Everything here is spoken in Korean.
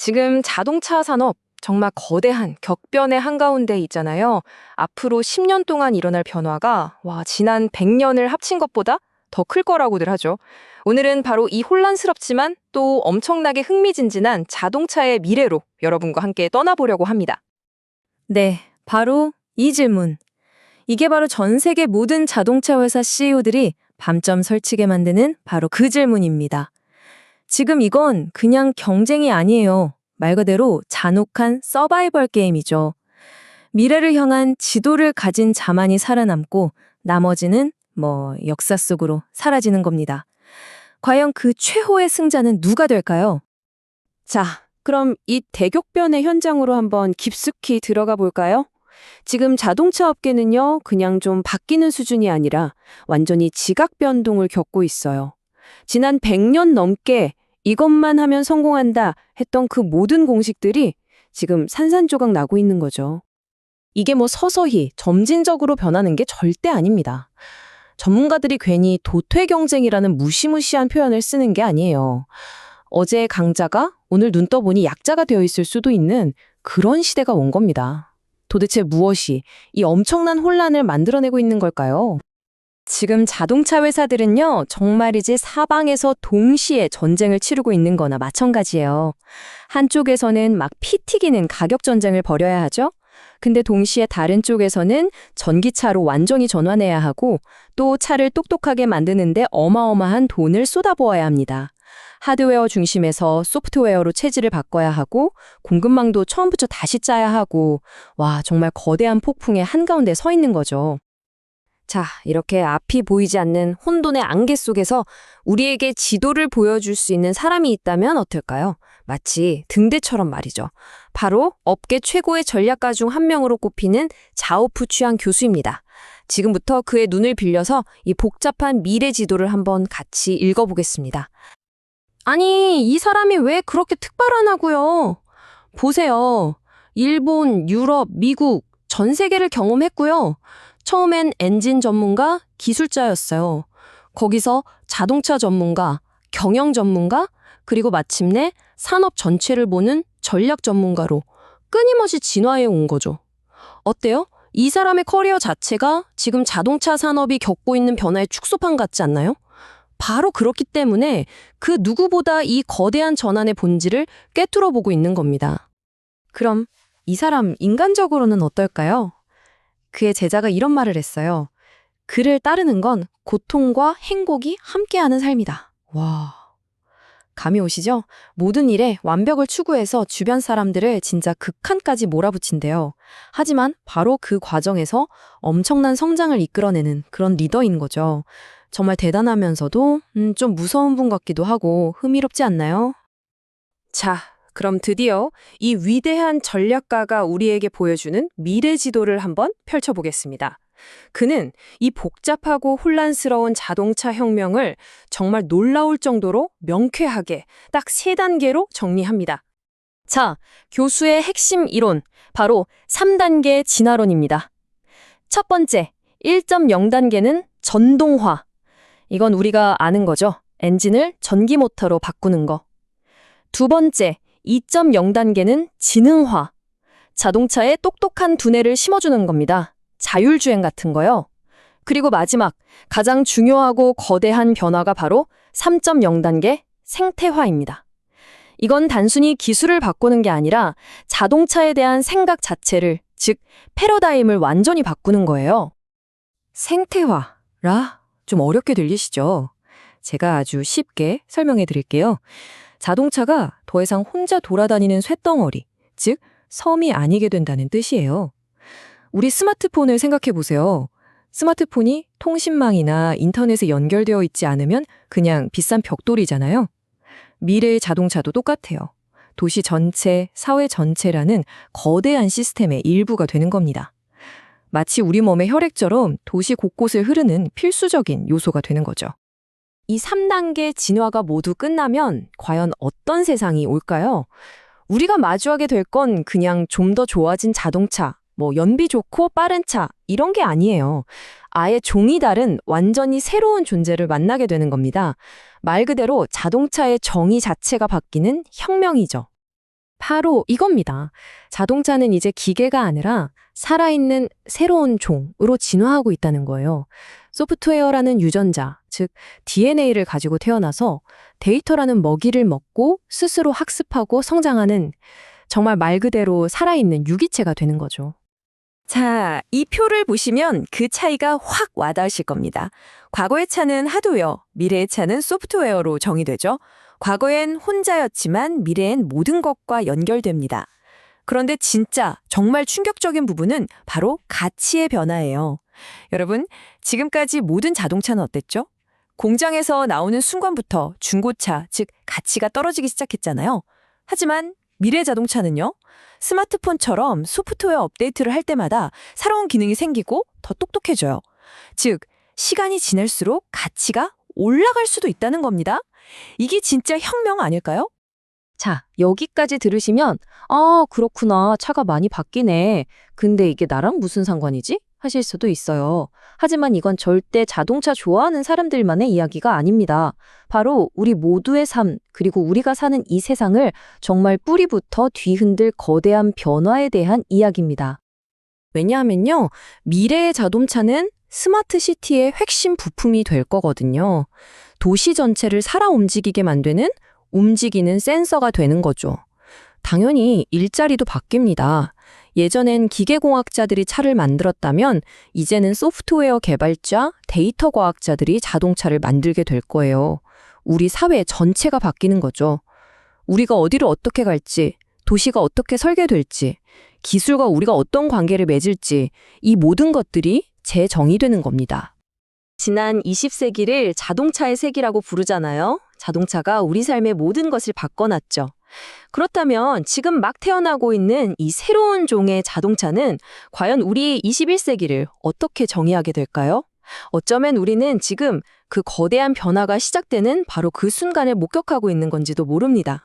지금 자동차 산업 정말 거대한 격변의 한가운데 있잖아요. 앞으로 10년 동안 일어날 변화가 지난 100년을 합친 것보다 더 클 거라고들 하죠. 오늘은 바로 이 혼란스럽지만 또 엄청나게 흥미진진한 자동차의 미래로 여러분과 함께 떠나보려고 합니다. 네, 바로 이 질문. 이게 바로 전 세계 모든 자동차 회사 CEO들이 밤점 설치게 만드는 바로 그 질문입니다. 지금 이건 그냥 경쟁이 아니에요. 말 그대로 잔혹한 서바이벌 게임이죠. 미래를 향한 지도를 가진 자만이 살아남고 나머지는 역사 속으로 사라지는 겁니다. 과연 그 최후의 승자는 누가 될까요? 자, 그럼 이 대격변의 현장으로 한번 깊숙이 들어가 볼까요? 지금 자동차 업계는요, 그냥 좀 바뀌는 수준이 아니라 완전히 지각 변동을 겪고 있어요. 지난 100년 넘게 이것만 하면 성공한다 했던 그 모든 공식들이 지금 산산조각 나고 있는 거죠. 이게 서서히 점진적으로 변하는 게 절대 아닙니다. 전문가들이 괜히 도태 경쟁이라는 무시무시한 표현을 쓰는 게 아니에요. 어제의 강자가 오늘 눈 떠보니 약자가 되어 있을 수도 있는 그런 시대가 온 겁니다. 도대체 무엇이 이 엄청난 혼란을 만들어내고 있는 걸까요? 지금 자동차 회사들은요, 정말이지 사방에서 동시에 전쟁을 치르고 있는 거나 마찬가지예요. 한쪽에서는 막 피 튀기는 가격 전쟁을 벌여야 하죠. 근데 동시에 다른 쪽에서는 전기차로 완전히 전환해야 하고 또 차를 똑똑하게 만드는데 어마어마한 돈을 쏟아부어야 합니다. 하드웨어 중심에서 소프트웨어로 체질을 바꿔야 하고 공급망도 처음부터 다시 짜야 하고 정말 거대한 폭풍의 한가운데 서 있는 거죠. 자, 이렇게 앞이 보이지 않는 혼돈의 안개 속에서 우리에게 지도를 보여줄 수 있는 사람이 있다면 어떨까요? 마치 등대처럼 말이죠. 바로 업계 최고의 전략가 중 한 명으로 꼽히는 자오푸취안 교수입니다. 지금부터 그의 눈을 빌려서 이 복잡한 미래 지도를 한번 같이 읽어보겠습니다. 아니, 이 사람이 왜 그렇게 특별하냐고요? 보세요. 일본, 유럽, 미국, 전 세계를 경험했고요. 처음엔 엔진 전문가, 기술자였어요. 거기서 자동차 전문가, 경영 전문가, 그리고 마침내 산업 전체를 보는 전략 전문가로 끊임없이 진화해 온 거죠. 어때요? 이 사람의 커리어 자체가 지금 자동차 산업이 겪고 있는 변화의 축소판 같지 않나요? 바로 그렇기 때문에 그 누구보다 이 거대한 전환의 본질을 꿰뚫어 보고 있는 겁니다. 그럼 이 사람 인간적으로는 어떨까요? 그의 제자가 이런 말을 했어요. 그를 따르는 건 고통과 행복이 함께하는 삶이다. 감이 오시죠? 모든 일에 완벽을 추구해서 주변 사람들을 진짜 극한까지 몰아붙인대요. 하지만 바로 그 과정에서 엄청난 성장을 이끌어내는 그런 리더인 거죠. 정말 대단하면서도 좀 무서운 분 같기도 하고 흥미롭지 않나요? 자, 그럼 드디어 이 위대한 전략가가 우리에게 보여주는 미래 지도를 한번 펼쳐보겠습니다. 그는 이 복잡하고 혼란스러운 자동차 혁명을 정말 놀라울 정도로 명쾌하게 딱 3단계로 정리합니다. 자, 교수의 핵심 이론, 바로 3단계 진화론입니다. 첫 번째, 1.0단계는 전동화. 이건 우리가 아는 거죠. 엔진을 전기 모터로 바꾸는 거. 두 번째, 2.0단계는 지능화. 자동차에 똑똑한 두뇌를 심어주는 겁니다. 자율주행 같은 거요. 그리고 마지막, 가장 중요하고 거대한 변화가 바로 3.0단계 생태화입니다. 이건 단순히 기술을 바꾸는 게 아니라 자동차에 대한 생각 자체를, 즉 패러다임을 완전히 바꾸는 거예요. 생태화라 좀 어렵게 들리시죠? 제가 아주 쉽게 설명해 드릴게요. 자동차가 더 이상 혼자 돌아다니는 쇳덩어리, 즉 섬이 아니게 된다는 뜻이에요. 우리 스마트폰을 생각해 보세요. 스마트폰이 통신망이나 인터넷에 연결되어 있지 않으면 그냥 비싼 벽돌이잖아요. 미래의 자동차도 똑같아요. 도시 전체, 사회 전체라는 거대한 시스템의 일부가 되는 겁니다. 마치 우리 몸의 혈액처럼 도시 곳곳을 흐르는 필수적인 요소가 되는 거죠. 이 3단계 진화가 모두 끝나면 과연 어떤 세상이 올까요? 우리가 마주하게 될 건 그냥 좀 더 좋아진 자동차, 연비 좋고 빠른 차, 이런 게 아니에요. 아예 종이 다른 완전히 새로운 존재를 만나게 되는 겁니다. 말 그대로 자동차의 정의 자체가 바뀌는 혁명이죠. 바로 이겁니다. 자동차는 이제 기계가 아니라 살아있는 새로운 종으로 진화하고 있다는 거예요. 소프트웨어라는 유전자, 즉 DNA를 가지고 태어나서 데이터라는 먹이를 먹고 스스로 학습하고 성장하는 정말 말 그대로 살아있는 유기체가 되는 거죠. 자, 이 표를 보시면 그 차이가 확 와닿으실 겁니다. 과거의 차는 하드웨어, 미래의 차는 소프트웨어로 정의되죠. 과거엔 혼자였지만 미래엔 모든 것과 연결됩니다. 그런데 진짜 정말 충격적인 부분은 바로 가치의 변화예요. 여러분, 지금까지 모든 자동차는 어땠죠? 공장에서 나오는 순간부터 중고차, 즉 가치가 떨어지기 시작했잖아요. 하지만 미래 자동차는요? 스마트폰처럼 소프트웨어 업데이트를 할 때마다 새로운 기능이 생기고 더 똑똑해져요. 즉, 시간이 지날수록 가치가 올라갈 수도 있다는 겁니다. 이게 진짜 혁명 아닐까요? 자, 여기까지 들으시면 그렇구나. 차가 많이 바뀌네. 근데 이게 나랑 무슨 상관이지? 하실 수도 있어요. 하지만 이건 절대 자동차 좋아하는 사람들만의 이야기가 아닙니다. 바로 우리 모두의 삶, 그리고 우리가 사는 이 세상을 정말 뿌리부터 뒤흔들 거대한 변화에 대한 이야기입니다. 왜냐하면요, 미래의 자동차는 스마트 시티의 핵심 부품이 될 거거든요. 도시 전체를 살아 움직이게 만드는 움직이는 센서가 되는 거죠. 당연히 일자리도 바뀝니다. 예전엔 기계공학자들이 차를 만들었다면 이제는 소프트웨어 개발자, 데이터 과학자들이 자동차를 만들게 될 거예요. 우리 사회 전체가 바뀌는 거죠. 우리가 어디를 어떻게 갈지, 도시가 어떻게 설계될지, 기술과 우리가 어떤 관계를 맺을지 이 모든 것들이 재정의되는 겁니다. 지난 20세기를 자동차의 세기라고 부르잖아요. 자동차가 우리 삶의 모든 것을 바꿔놨죠. 그렇다면 지금 막 태어나고 있는 이 새로운 종의 자동차는 과연 우리의 21세기를 어떻게 정의하게 될까요? 어쩌면 우리는 지금 그 거대한 변화가 시작되는 바로 그 순간을 목격하고 있는 건지도 모릅니다.